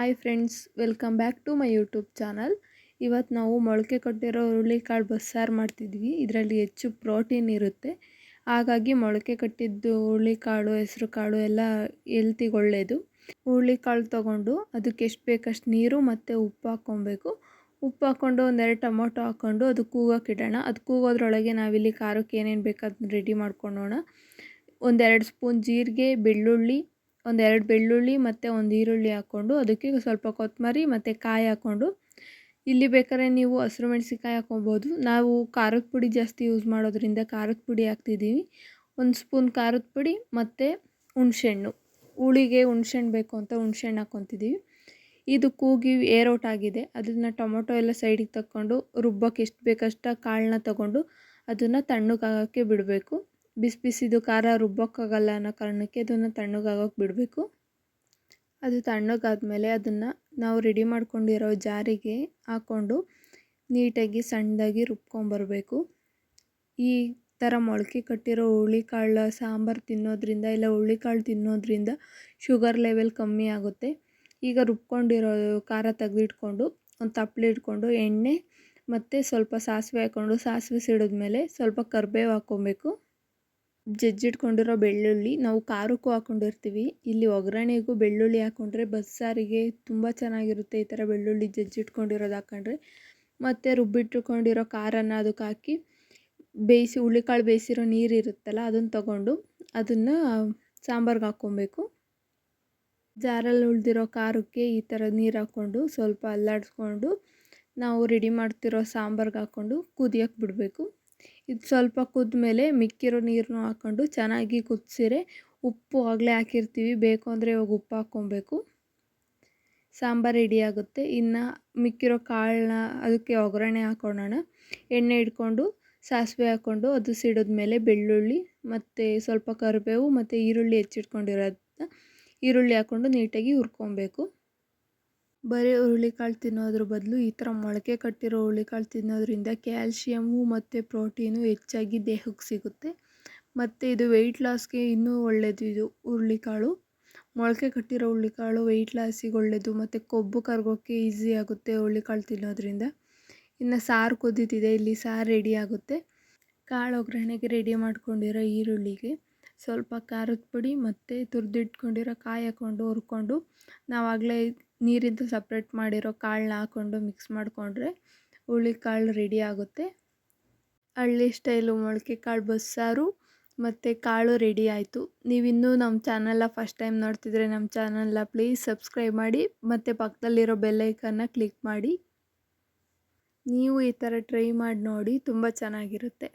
Hi friends, welcome back to my YouTube channel. ಇವತ್ತು ನಾವು ಮೊಳಕೆ ಕಟ್ಟಿರೋ ಹುರುಳಿಕಾಳು ಬಸ್ಸಾರು ಮಾಡ್ತಿದ್ವಿ. ಇದರಲ್ಲಿ ಹೆಚ್ಚು ಪ್ರೋಟೀನ್ ಇರುತ್ತೆ. ಹಾಗಾಗಿ ಮೊಳಕೆ ಕಟ್ಟಿದ್ದು ಹುರುಳಿಕಾಳು, ಹೆಸರು ಕಾಳು ಎಲ್ಲ ಹೆಲ್ತಿಗೆ ಒಳ್ಳೆಯದು. ಹುರುಳಿಕಾಳು ತೊಗೊಂಡು ಅದಕ್ಕೆ ಎಷ್ಟು ಬೇಕಷ್ಟು ನೀರು ಮತ್ತು ಉಪ್ಪು ಹಾಕ್ಕೊಬೇಕು. ಉಪ್ಪು ಹಾಕ್ಕೊಂಡು ಒಂದೆರಡು ಟೊಮೊಟೊ ಹಾಕ್ಕೊಂಡು ಅದು ಕೂಗೋಕೆ ಇಡೋಣ. ಅದು ಕೂಗೋದ್ರೊಳಗೆ ನಾವಿಲ್ಲಿ ಖಾರಕ್ಕೆ ಏನೇನು ಬೇಕು ಅದನ್ನ ರೆಡಿ ಮಾಡ್ಕೊಳ್ಳೋಣ. ಒಂದೆರಡು ಸ್ಪೂನ್ ಜೀರಿಗೆ, ಒಂದೆರಡು ಬೆಳ್ಳುಳ್ಳಿ ಮತ್ತು ಒಂದು ಈರುಳ್ಳಿ ಹಾಕ್ಕೊಂಡು ಅದಕ್ಕೆ ಸ್ವಲ್ಪ ಕೊತ್ತಂಬರಿ ಮತ್ತು ಕಾಯಿ ಹಾಕ್ಕೊಂಡು, ಇಲ್ಲಿ ಬೇಕಾದ್ರೆ ನೀವು ಹಸಿರು ಮೆಣಸಿನ್ಕಾಯಿ ಹಾಕ್ಕೊಬೋದು. ನಾವು ಖಾರದ ಪುಡಿ ಜಾಸ್ತಿ ಯೂಸ್ ಮಾಡೋದ್ರಿಂದ ಖಾರದ ಪುಡಿ ಹಾಕ್ತಿದ್ದೀವಿ. ಒಂದು ಸ್ಪೂನ್ ಖಾರದ ಪುಡಿ ಮತ್ತು ಹುಣಸೆಹಣ್ಣು, ಹುಳಿಗೆ ಹುಣಸೆಹಣ್ಣು ಬೇಕು ಅಂತ ಹುಣಸೆಹಣ್ಣು ಹಾಕ್ಕೊತಿದ್ದೀವಿ. ಇದು ಕೂಗಿ ಏರೋಟ್ ಆಗಿದೆ. ಅದನ್ನು ಟೊಮೊಟೊ ಎಲ್ಲ ಸೈಡಿಗೆ ತಕ್ಕೊಂಡು ರುಬ್ಬಕ್ಕೆ ಎಷ್ಟು ಬೇಕಷ್ಟು ಕಾಳನ್ನ ತಗೊಂಡು ಅದನ್ನು ತಣ್ಣಗಾಗೋಕ್ಕೆ ಬಿಡಬೇಕು. ಬಿಸಿದು ಖಾರ ರುಬ್ಬೋಕ್ಕಾಗಲ್ಲ ಅನ್ನೋ ಕಾರಣಕ್ಕೆ ಅದನ್ನು ತಣ್ಣಗಾಗೋಕ್ಕೆ ಬಿಡಬೇಕು. ಅದು ತಣ್ಣಗಾದ್ಮೇಲೆ ಅದನ್ನು ನಾವು ರೆಡಿ ಮಾಡ್ಕೊಂಡಿರೋ ಜಾರಿಗೆ ಹಾಕ್ಕೊಂಡು ನೀಟಾಗಿ ಸಣ್ಣದಾಗಿ ರುಬ್ಕೊಂಬರಬೇಕು. ಈ ಥರ ಮೊಳಕೆ ಕಟ್ಟಿರೋ ಹುರುಳಿಕಾಳು ಸಾಂಬಾರು ತಿನ್ನೋದ್ರಿಂದ ಇಲ್ಲ ಹುರುಳಿಕಾಳು ತಿನ್ನೋದ್ರಿಂದ ಶುಗರ್ ಲೆವೆಲ್ ಕಮ್ಮಿ ಆಗುತ್ತೆ. ಈಗ ರುಬ್ಕೊಂಡಿರೋ ಖಾರ ತೆಗೆದಿಟ್ಕೊಂಡು ಒಂದು ತಪ್ಪಲೆ ಇಟ್ಕೊಂಡು ಎಣ್ಣೆ ಮತ್ತು ಸ್ವಲ್ಪ ಸಾಸಿವೆ ಹಾಕ್ಕೊಂಡು, ಸಾಸಿವೆ ಸಿಡಿದ್ಮೇಲೆ ಸ್ವಲ್ಪ ಕರಿಬೇವು ಹಾಕ್ಕೊಬೇಕು. ಜಜ್ಜಿಟ್ಕೊಂಡಿರೋ ಬೆಳ್ಳುಳ್ಳಿ, ನಾವು ಖಾರಕ್ಕೂ ಹಾಕ್ಕೊಂಡಿರ್ತೀವಿ. ಇಲ್ಲಿ ಒಗ್ಗರಣೆಗೂ ಬೆಳ್ಳುಳ್ಳಿ ಹಾಕ್ಕೊಂಡ್ರೆ ಬಸ್ಸಾರಿಗೆ ತುಂಬ ಚೆನ್ನಾಗಿರುತ್ತೆ. ಈ ಥರ ಬೆಳ್ಳುಳ್ಳಿ ಜಜ್ಜಿಟ್ಕೊಂಡಿರೋದು ಹಾಕ್ಕೊಂಡ್ರೆ. ಮತ್ತು ರುಬ್ಬಿಟ್ಕೊಂಡಿರೋ ಖಾರನ ಅದಕ್ಕೆ ಹಾಕಿ ಹುರುಳಿಕಾಳು ಬೇಯಿಸಿರೋ ನೀರು ಇರುತ್ತಲ್ಲ ಅದನ್ನು ತಗೊಂಡು ಅದನ್ನು ಸಾಂಬಾರ್ಗೆ ಹಾಕ್ಕೊಬೇಕು. ಜಾರಲ್ಲಿ ಉಳಿದಿರೋ ಖಾರಕ್ಕೆ ಈ ಥರ ನೀರು ಹಾಕ್ಕೊಂಡು ಸ್ವಲ್ಪ ಅಲ್ಲಾಡಿಸ್ಕೊಂಡು ನಾವು ರೆಡಿ ಮಾಡ್ತಿರೋ ಸಾಂಬಾರ್ಗೆ ಹಾಕ್ಕೊಂಡು ಕುದಿಯೋಕ್ಕೆ ಬಿಡಬೇಕು. ಇದು ಸ್ವಲ್ಪ ಕುದ್ಮೇಲೆ ಮಿಕ್ಕಿರೋ ನೀರನ್ನು ಹಾಕ್ಕೊಂಡು ಚೆನ್ನಾಗಿ ಕುದಿಸಿರೆ, ಉಪ್ಪು ಆಗಲೇ ಹಾಕಿರ್ತೀವಿ, ಬೇಕು ಅಂದರೆ ಇವಾಗ ಉಪ್ಪು ಹಾಕ್ಕೊಬೇಕು. ಸಾಂಬಾರು ರೆಡಿ ಆಗುತ್ತೆ. ಇನ್ನು ಮಿಕ್ಕಿರೋ ಕಾಳನ್ನ ಅದಕ್ಕೆ ಒಗ್ಗರಣೆ ಹಾಕ್ಕೊಳ್ಳೋಣ. ಎಣ್ಣೆ ಇಟ್ಕೊಂಡು ಸಾಸಿವೆ ಹಾಕ್ಕೊಂಡು ಅದು ಸಿಡಿದ್ಮೇಲೆ ಬೆಳ್ಳುಳ್ಳಿ ಮತ್ತು ಸ್ವಲ್ಪ ಕರಿಬೇವು ಮತ್ತು ಈರುಳ್ಳಿ ಹೆಚ್ಚಿಟ್ಕೊಂಡಿರೋದನ್ನ ಈರುಳ್ಳಿ ಹಾಕ್ಕೊಂಡು ನೀಟಾಗಿ ಹುರ್ಕೊಬೇಕು. ಬರೀ ಹುರುಳಿಕಾಳು ತಿನ್ನೋದ್ರ ಬದಲು ಈ ಥರ ಮೊಳಕೆ ಕಟ್ಟಿರೋ ಹುರುಳಿಕಾಳು ತಿನ್ನೋದ್ರಿಂದ ಕ್ಯಾಲ್ಶಿಯಮ್ಮು ಮತ್ತು ಪ್ರೋಟೀನು ಹೆಚ್ಚಾಗಿ ದೇಹಕ್ಕೆ ಸಿಗುತ್ತೆ. ಮತ್ತು ಇದು ವೆಯ್ಟ್ ಲಾಸ್ಗೆ ಇನ್ನೂ ಒಳ್ಳೆಯದು. ಇದು ಹುರುಳಿಕಾಳು, ಮೊಳಕೆ ಕಟ್ಟಿರೋ ಹುರುಳಿಕಾಳು ವೆಯ್ಟ್ ಲಾಸಿಗೆ ಒಳ್ಳೆಯದು ಮತ್ತು ಕೊಬ್ಬು ಕರಗೋಕ್ಕೆ ಈಸಿ ಆಗುತ್ತೆ ಹುರುಳಿಕಾಳು ತಿನ್ನೋದ್ರಿಂದ. ಇನ್ನು ಸಾರು ಕುದೀತಿದೆ, ಇಲ್ಲಿ ಸಾರು ರೆಡಿ ಆಗುತ್ತೆ. ಕಾಳು ಒಗ್ಗರಣೆಗೆ ರೆಡಿ ಮಾಡ್ಕೊಂಡಿರೋ ಈರುಳ್ಳಿಗೆ ಸ್ವಲ್ಪ ಖಾರದ ಪುಡಿ ಮತ್ತು ತುರಿದಿಟ್ಕೊಂಡಿರೋ ಕಾಯಿ ಹಾಕ್ಕೊಂಡು ಹುರ್ಕೊಂಡು ನಾವಾಗಲೇ ನೀರಿಂದ ಸಪ್ರೇಟ್ ಮಾಡಿರೋ ಕಾಳನ್ನ ಹಾಕ್ಕೊಂಡು ಮಿಕ್ಸ್ ಮಾಡಿಕೊಂಡ್ರೆ ಹುರುಳಿಕಾಳು ರೆಡಿ ಆಗುತ್ತೆ. ಹಳ್ಳಿ ಸ್ಟೈಲು ಮೊಳಕೆ ಕಾಳು ಬಸ್ಸಾರು ಮತ್ತು ಕಾಳು ರೆಡಿ ಆಯಿತು. ನೀವಿನ್ನೂ ನಮ್ಮ ಚಾನಲ್ನ ಫಸ್ಟ್ ಟೈಮ್ ನೋಡ್ತಿದ್ರೆ ನಮ್ಮ ಚಾನಲ್ನ ಪ್ಲೀಸ್ ಸಬ್ಸ್ಕ್ರೈಬ್ ಮಾಡಿ ಮತ್ತು ಪಕ್ಕದಲ್ಲಿರೋ ಬೆಲ್ಲೈಕನ್ನ ಕ್ಲಿಕ್ ಮಾಡಿ. ನೀವು ಈ ಥರ ಟ್ರೈ ಮಾಡಿ ನೋಡಿ, ತುಂಬ ಚೆನ್ನಾಗಿರುತ್ತೆ.